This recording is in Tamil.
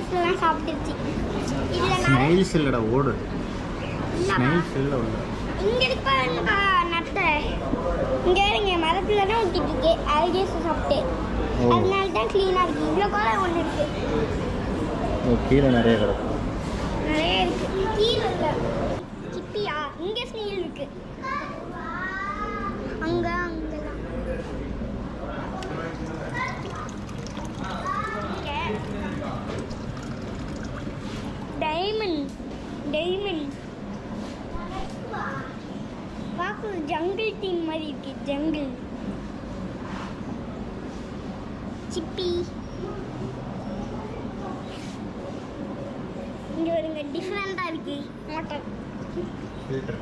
ஸ்னேல்ஸ்லாம் சாப்பிட்டுருச்சு. இதுல ஸ்னேல்ஸ் இல்லடா ஓடு. ஸ்னேல்ஸ் இல்ல உள்ள. இங்க இருக்க நட்ட இங்க மரத்துல தான் ஒட்டிட்டு இருக்கு. அல்கேஸ் சாப்பிட்டு அதனால தான் க்ளீனா இருக்கு. இவ்வளோ கூட ஒன்று இருக்கு. கீழே நிறைய கிடக்கு. நிறைய இருக்கு. கீழே இல்லை சிப்பியா இங்கே ஸ்னேல் இருக்கு. அங்கெல்லாம் டைமண்ட் பார்க்க ஜங்கிள் டீம் மாதிரி இருக்கு. ஜங்கிள் சிப்பி இங்க வருங்க டிஃப்ரெண்டா இருக்கு. Motor filter